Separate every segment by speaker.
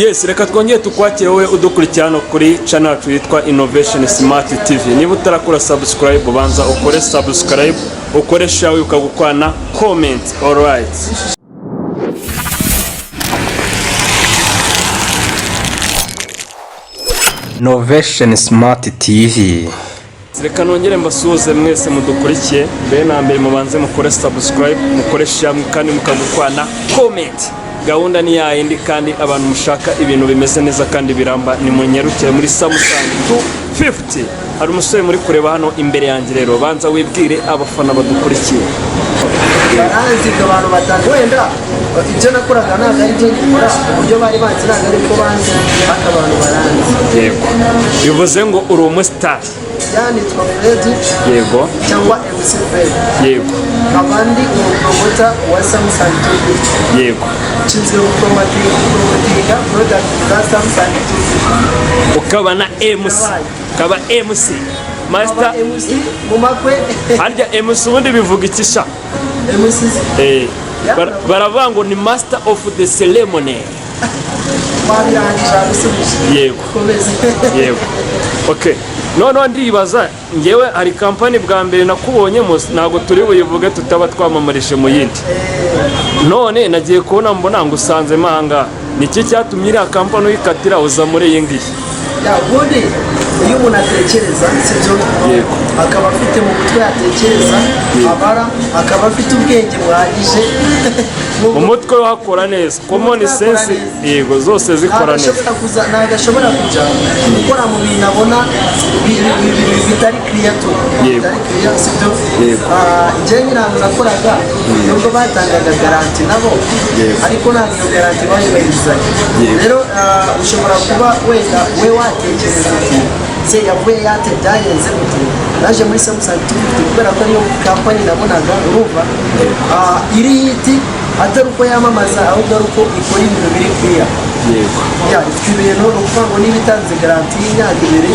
Speaker 1: Yes, reka twongeye tukwakira wowe udukurikirana kuri channel yacu yitwa Innovation Smart TV. Niba utarakora subscribe banza ukore subscribe, ukore share ukagukwana comment. All right. Innovation Smart TV. Reka nongere mbasuhuze mwese mudukurikiye. Mbere na mbere mubanze mukore subscribe, mukore share kandi mukagukwana comment. Gahunda ni yindi kandi abantu mushaka ibintu bimeze neza kandi biramba ni munyarukire muri Samsung 250. Hari umusore muri kureba hano imbere yanjye rero banza wibwire abafana badukurikiye.
Speaker 2: Baranzi abantu batanu wenda ibyo nakoraga naga ari byo gikora uburyo bari bakiraga ariko banzi akabantu baranzi.
Speaker 1: Yego. Bivuze ngo uri umustar.
Speaker 2: Yani twafredi
Speaker 1: yego
Speaker 2: cyangwa MC Fred.
Speaker 1: Yego.
Speaker 2: Kabandi umupromota wa Samsung 250.
Speaker 1: Yego.
Speaker 2: Chinzwe promotinga product za Samsung 250.
Speaker 1: Ukaba na MC. Kaba MC. Master
Speaker 2: MC mumakwe.
Speaker 1: Harya MC ubundi bivuga ikisha.
Speaker 2: MC.
Speaker 1: Baravuga ngo ni master of the ceremony. Yego. Yego. Okay. None ndibaza ngewe hari company bwa mbere nakubonyemo nago turi buyivuge tutaba twamamarishe mu yindi. None nagiye kubona mbona ngo usanze mahanga niki cyatumye iri company uyikatira uza muri iyi ngiyi.
Speaker 2: Ya bode iyo umuntu atekereza sibyo akaba afite mu mutwe yatekereza abara akaba afite ubwenge buhagije
Speaker 1: mu mutwe wakora neza common sense yego zose zikora neza
Speaker 2: nagashobora kuja gukora mu bintu abona bitari clear to bitari clear sibyo je nyirango nakoraga nubwo batangaga garanti nabo ariko nta garanti bayibahirizaga rero ushobora kuba wenda we watekereza se yavuye yate byagenze gute naje muri Samsung 250 kubera ko niyo company nabonaga uruva iri hiti atari uko yamamaza ahubwo ari uko ikora ibintu biri clear. Yego ya ibintu no kuvuga ngo niba itanze garanti y'imyaka ibiri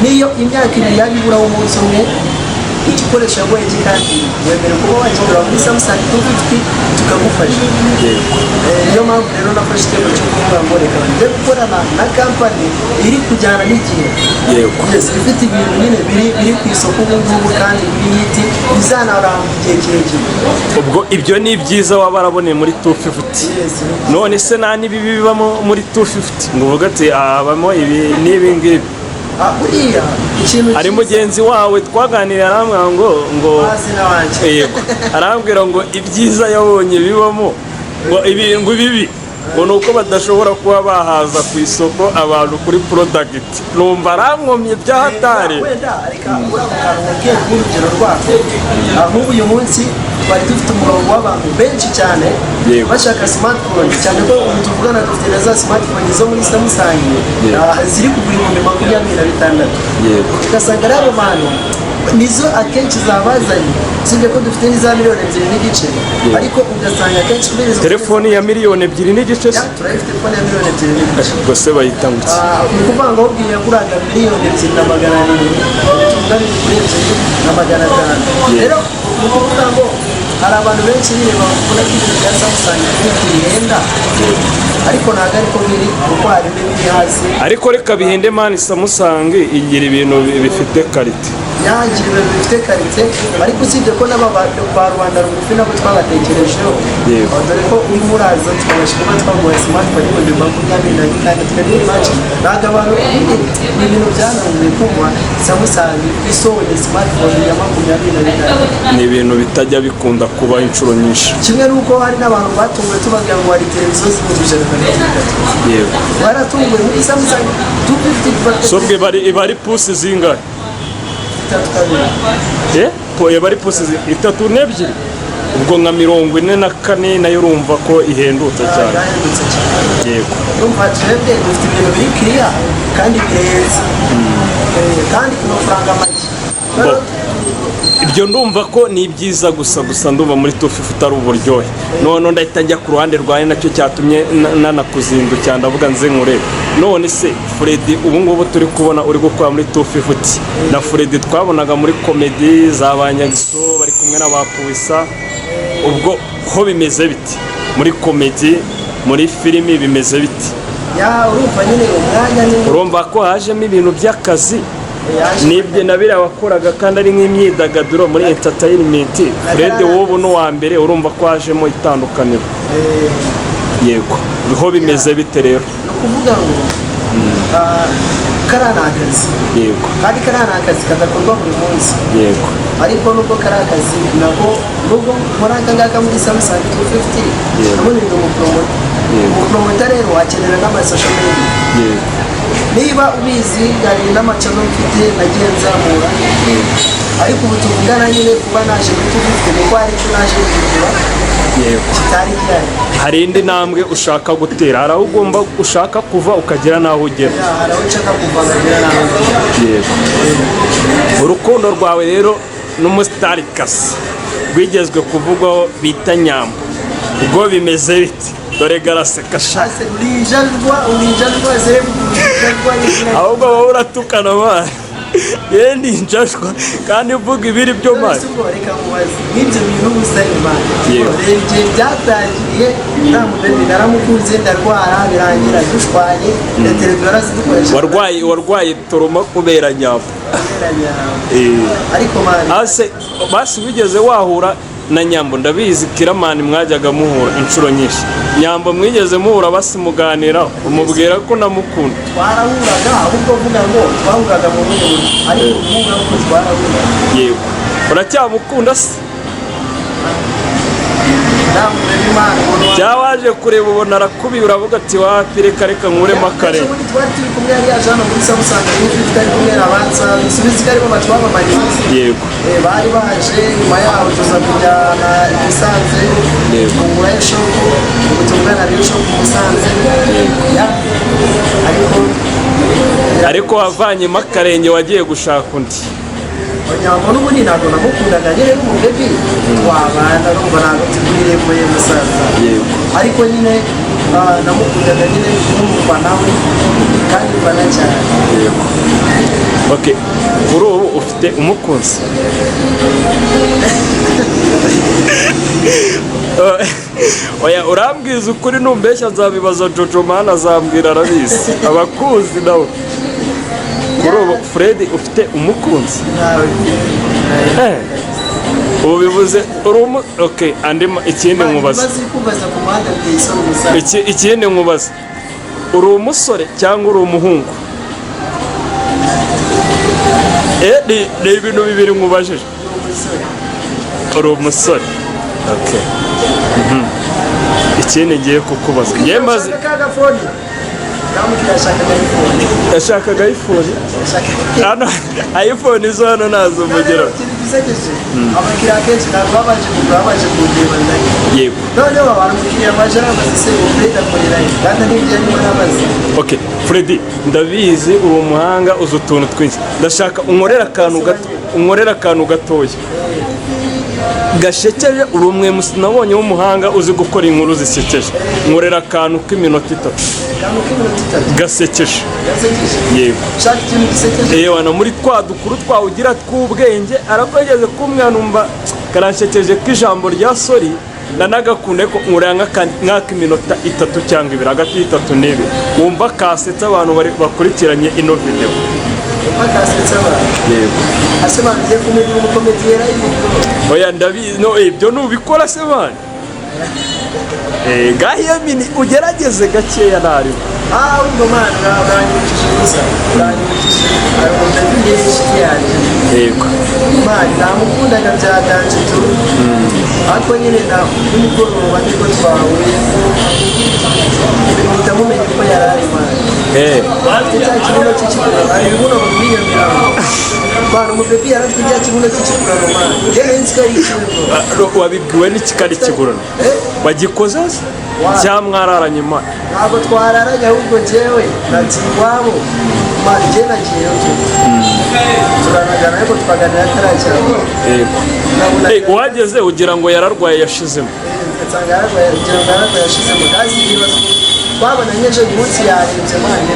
Speaker 2: niyo imyaka ibiri yabibura mu munsi umwe igikoresha ngo kandi wemera kuba wakigura muri Samsung 250 tukagufasha. Iyo mpamvu rero nafashe icyemezo cyo kuvuga ngo reka njye gukorana na company iri kujyana n'igihe. Yego ifite ibintu nyine biri ku isoko ubu kandi biri bizanaramba igihe kirekire.
Speaker 1: Ubwo ibyo ni byiza waba araboneye muri 250. None se nta nibibi bibamo muri 250 ngo uvuga ati abamo ibi n'ibi ngibi.
Speaker 2: Buriya ikintu
Speaker 1: ari mugenzi wawe twaganira aramwira ngo yego arambwira ngo ibyiza yabonye bibamo ngo ibintu bibi ngo nuko badashobora kuba bahaza ku isoko abantu kuri product numva arankomye byahatare
Speaker 2: ariko uramukanwa urugero rwako ahubwo uyu munsi bari dufite umurongo w'abantu benshi cyane bashaka smartphone cyane ko tuvugana dufite na za smartphone zo muri Samsung ziri kugura 26,000 ugasanga ari abo bantu nizo akenshi zabazanye sibyo ko dufite n'iza miliyoni 2.5 ariko ugasanga akenshi kubera
Speaker 1: telefone ya miliyoni 2.5 se
Speaker 2: turafite telefone ya miliyoni 2.5
Speaker 1: gose bayitangutse
Speaker 2: ni kuvuga ngo ubwiye kuraga miliyoni 2.4 rero ni kuvuga ngo hari abantu benshi nyine bakora ibintu bya Samsung bihenda ariko ntago ariko biri kuko hari n'ibiri hasi
Speaker 1: ariko reka bihende mani Samsung igira ibintu bifite quality
Speaker 2: yagira ibintu bifite quality ariko usibye ko n'ababando kwa Rwanda rugufi nabo twabatekerejeho dore ko uri muraza twabasha kuba twaguha smartphone y'ibihumbi 20 kandi twebwe match ntago abantu ni ibintu byananiwe kumva Samsung isohoye smartphone ya 25
Speaker 1: ni ibintu bitajya bikunda kuba inshuro nyinshi
Speaker 2: kimwe nuko hari n'abantu batunguwe tubagira ngo hari televiziyo z'ibihumbi 100.
Speaker 1: Yego
Speaker 2: baratunguwe muri Samsung 250
Speaker 1: sobwe bari pusi zingahe bari pusi 3 ubwo nka 44 nayo urumva ko ihendutse cyane. Yego
Speaker 2: urumva twebwe dufite ibintu biri clear kandi birenze kandi ku mafaranga make.
Speaker 1: Ibyo ndumva ko ni byiza gusa ndumva muri 250 ari uburyohe. None ndahita njya ku ruhande rwaye nacyo cyatumye nanakuzindukira ndavuga nze nkure. None se Freddy ubu ngubu turi kubona uri gukora muri 250 na Freddy twabonaga muri comedy za NYAXO bari kumwe n'aba PUISSA. Ubwo ho bimeze biti muri comedy muri filimi bimeze biti?
Speaker 2: urumva nyine umwanya ni
Speaker 1: urumva ko hajemo ibintu by'akazi nibyo nabira wakoraga kandi ari nk'imyidagaduro muri entertainment. Fred wowe n'uwa mbere urumva ko hajemo itandukaniro. Yego niho bimeze bite rero?
Speaker 2: Kuvuga ngo karana akazi. Yego kandi karana akazi kadakorwa buri munsi. Yego ariko nubwo karana akazi nabo nubwo muri aka ngaka muri Samsung 250 nabone ni umupromoter rero akenera n'amasocial media. Yego niba ubizi hari n'amacano mfite nagiye nzamura ariko ubu tuvugana nyine kuba naje kutubifite nuko hari icyo naje kugura. Yego kitari cyane
Speaker 1: hari indi ntambwe ushaka gutera, hari aho ugomba ushaka kuva ukagera naho ugera.
Speaker 2: Hari aho ushaka kuva ukagera naho ugera.
Speaker 1: Yego urukundo rwawe rero n'umusitari kasi rwigezwe kuvugwaho bita Nyambo ubwo bimeze biti? Dore garaseka shase
Speaker 2: urijajwa zebu
Speaker 1: ahubwo wowe uratukana abana yewe ninjajwa kandi uvuga ibiri byo mazi.
Speaker 2: Reka mubaze n'ibyo bintu gusa imana igihe byatangiye namubebe naramukunze ndarwara birangira dushwanye na telefone zitukoresha.
Speaker 1: Warwaye toroma kubera Nyambo.
Speaker 2: Ariko
Speaker 1: basi wigeze wahura na Nyambo? Ndabizi kiramani mwajyaga muhura inshuro nyinshi. Nyambo mwigeze muhura basimuganira umubwira ko namukunda?
Speaker 2: Twarahuraga ahubwo vuga ngo twahuraga mu bundi ariko uvuga ko twarahuraga.
Speaker 1: Yego uracyamukunda se? Cyawaje kureba ubona arakubiye uravuga ati wapi reka nkuremo akarere.
Speaker 2: Twari turi kumwe yari yaje hano muri Samsung twari kumwe n'abanza bisubize karimo batwamamaye. Yego bari baje nyuma yaho tuza kujyana Musanze kugura shop ubutungana rero shop Musanze. Ariko wavanyemo akarenge wagiye gushaka undi. Nyambo n'ubundi ntabwo namukundaga nyine n'umubebi wabana n'umva ntabwo tugwire muri Musanze. Yego ariko nyine namukundaga nyine n'umufana we kandi mbana cyane. Yego okay kuri ubu ufite umukunzi?
Speaker 1: Oya urambwiza ukuri numbeshya nzabibaza Jojo mana azambwira arabizi abakuzi nawe. Kuri ubu Fred ufite umukunzi? Ubu bivuze okay ikindi nkubaza ikindi nkubaza uri umusore cyangwa uri umuhungu? Ni ibintu bibiri nkubajije. Uri umusore okay. Ikindi ngiye kukubaza yemaze yashakaga iPhone. Hano iPhone izo hano nazo umugero.
Speaker 2: Abakiriya kenshi ntabwo babaje kundeba ndani.
Speaker 1: Yego
Speaker 2: noneho abantu mukiriya baje n'amaze se Fred akorera kandi n'ibyo arimo n'amaze.
Speaker 1: Okay Fred ndabizi uri umuhanga uzi utuntu twinshi, ndashaka unkorera akantu gatoya gashekeje. Uri umwe musi nabonye w'umuhanga uzi gukora inkuru zisekeje. Nkorera akantu k'iminota 3 gasekeje. Yego wana muri twa dukuru twawugira tw'ubwenge arakwegeze kumwana umva karanshekeje k'ijambo rya sori nanagakunde ko nkorera nk'iminota 3 cyangwa 2 hagati y'3 n'2 wumva kasetsa abantu bakurikiranye ino video. Yego
Speaker 2: asemanze kumenya umukomediera y'ibyo.
Speaker 1: Oya ndabizi no ibyo nubikora se bana. Gahiya mini ugerageze gakeya nari.
Speaker 2: Ubwo mana urangije gusa urangije ariko ndabizi cyane.
Speaker 1: Yego
Speaker 2: Mana namukundaga byaganje tu. Ariko nyine na nimugoroba niko twahuye. Ndamumenye ko yarari mana. Afite ikibuno cy'ikigurano ari bibuno bwiyemera. Bana umubebi yaratwiye ikibuno cy'ikigurano mana. Rero nzika y'ikigurano.
Speaker 1: Wabibwiwe n'ikikari kigurano? Bagikoze cyamwararanye imana?
Speaker 2: Ntabwo twararanye ahubwo jewe natsiwabo mana je nagiye turanagana ariko twaganira ataracyamo.
Speaker 1: Yego wageze ugira ngo yararwaye yashizemo.
Speaker 2: Nsanga yararwaye ugira ngo yararwaye yashizemo kandi ibibazo twabona nyeje umunsi yarenze mana.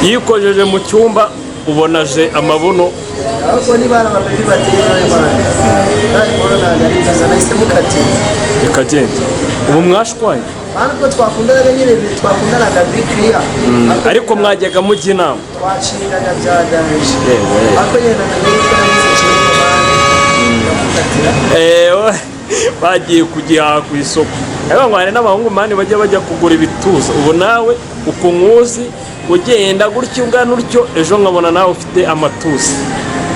Speaker 1: Yikojeje mu cyumba ubonaje amabuno.
Speaker 2: Ariko niba ababebi bateye mana kandi corona ngariza nahise mukati
Speaker 1: ikagenda. Ubu mwashwaye?
Speaker 2: Ariko twakundanaga nyine twakundanaga bikriya.
Speaker 1: Ariko mwajyaga mujya inama.
Speaker 2: Twaciraga byadanje. Ariko nyine nagize ikintu
Speaker 1: bagiye kugihaha ku isoko. Ariko ngwane n'abahungu mani bajya kugura ibituza. Ubu nawe uko nkuzi ugenda gutyo ungana utyo ejo nkabona nawe ufite amatuza.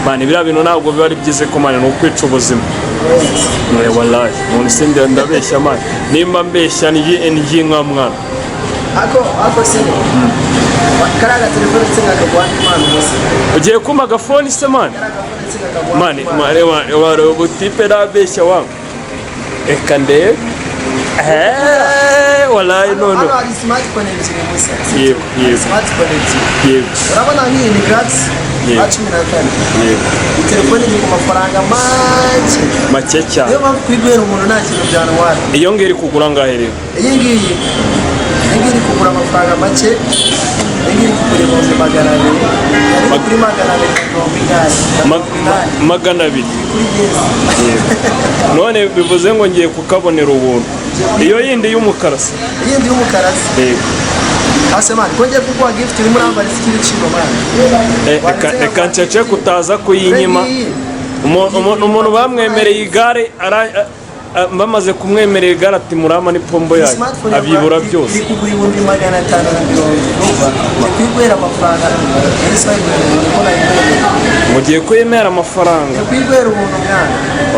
Speaker 1: Mani biriya bintu ntabwo biba ari byize ko mani n'ukwica ubuzima. Wallahi umuntu sinde ndabeshya mani. Nimba mbeshya ni nka mwana.
Speaker 2: Ako se. Karaga telefone tsinga kwa mwana wose.
Speaker 1: Ugiye kuma agafone se mani? Mani wari ubutipe nabeshya wangu. Eka ndebe. Wallahi no.
Speaker 2: Hano hari smart connect gusa.
Speaker 1: Yego.
Speaker 2: Smart connect.
Speaker 1: Yego.
Speaker 2: Urabona hii ni gratis.
Speaker 1: Yego.
Speaker 2: Yego. Telefone ni ku mafaranga
Speaker 1: make cyane.
Speaker 2: Niyo mpamvu kwigwera umuntu nta kintu byanwara.
Speaker 1: Iyo ngiri kugura ngahe rero?
Speaker 2: Iyi ngiyi kugura amafaranga make. Iyi ngiyi kugura ibihumbi 200. Kuri
Speaker 1: 200. None bivuze ngo ngiye kukabonera ubuntu. Iyo yindi y'umukara se?
Speaker 2: Yindi y'umukara se?
Speaker 1: Yego.
Speaker 2: Ase man, ko ngiye kuguha gift uri muri ambari sikiri ciro man.
Speaker 1: Eka ncece kutaza kuyinyima. Umuntu bamwemereye igare bamaze kumwemerera igare ati murama ni pombo yayo abibura byose.
Speaker 2: Kugura ibihumbi 500. Kwigwera amafaranga.
Speaker 1: Mugiye kwemera amafaranga.
Speaker 2: Kwigwera ubuntu mwana.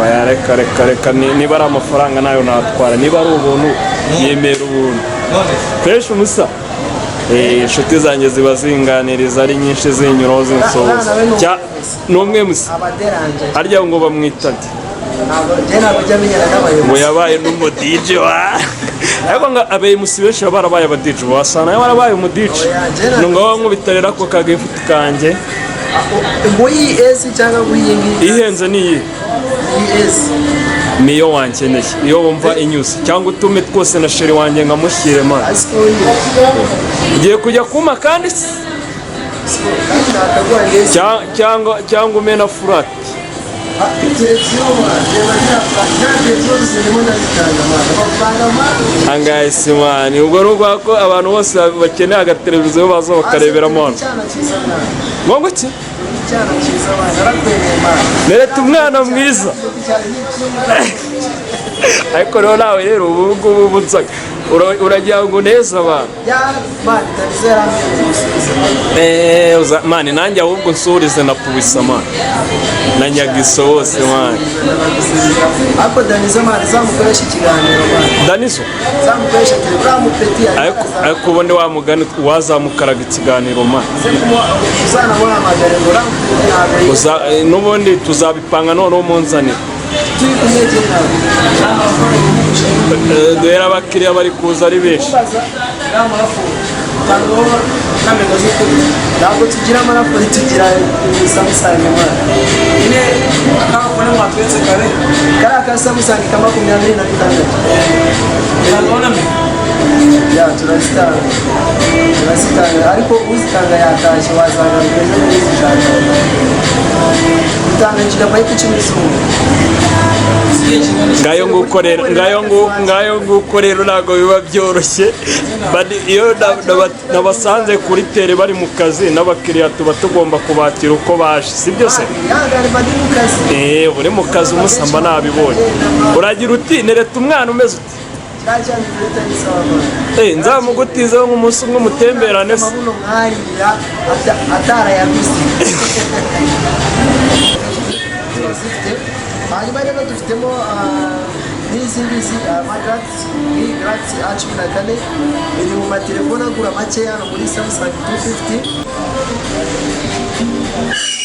Speaker 1: Oya reka niba ari amafaranga nayo natwara, niba ari ubuntu yemera ubuntu. Pesha umusa. Inshuti zanjye ziba zinganiriza ari nyinshi zinyuraho zinsoza. N'umwe musa. Harya ngo bamwitade. Ngo yabaye n'umu DJ wa. Ariko nga abaye musibesha barabaye aba DJ wasana yarabaye umu DJ. Ngo nkubitarera ko kagifuti kanje.
Speaker 2: Ngo iyi esi cyangwa guhingi.
Speaker 1: Ihenze ni iyi. Niyo wankeneye iyo wumva inyusi cyangwa utume twose na sheri wanjye ngamushyire man. Ugiye kujya kuma kandi cyangwa umena furati. Angaye simani ubwo rugo ko abantu bose bakeneye agateleviziyo bazo bakareberamo. Ngo ki? Nereta umwana mwiza. Ariko rero nawe rero ubu bunsaga uragira ngo neza abantu. Mani nanjye ahubwo nsurize na PUISSA mani. Na NYAXO wose mani.
Speaker 2: Ako Danizo mani zamukoresha ikiganiro mani.
Speaker 1: Danizo?
Speaker 2: Zamukoresha telegram peti.
Speaker 1: Ariko ubundi wa mugani wazamukaraga ikiganiro mani.
Speaker 2: Uzana muhamagara ngo
Speaker 1: n'ubundi tuzabipanga noneho munzanira. Duhera abakiriya bari kuza ari benshi.
Speaker 2: Ntabwo tugira amarapori tugira Samsung mwana. Ine akabona mwatwetse kare. Kara ka Samsung ka 26. Urabona me? Ya turasitanga. Ariko uzitanga yatashye wazanga bimeze neza cyane. Utanga gigabyte 10
Speaker 1: ngayo ngukorera ntago biba byoroshye. Iyo nabasanze kuri tere bari mu kazi n'abakiriya tuba tugomba kubakira uko baje sibyo se? Uri mu kazi umusamba nabibonye. Uragira uti nereta umwana umeze uti? Nzamugutizaho nk'umunsi umwe mutemberane se.
Speaker 2: Hanyuma rero dufitemo n'izi amagarati A14 iri mu matelefone agura make hano muri Samsung 250.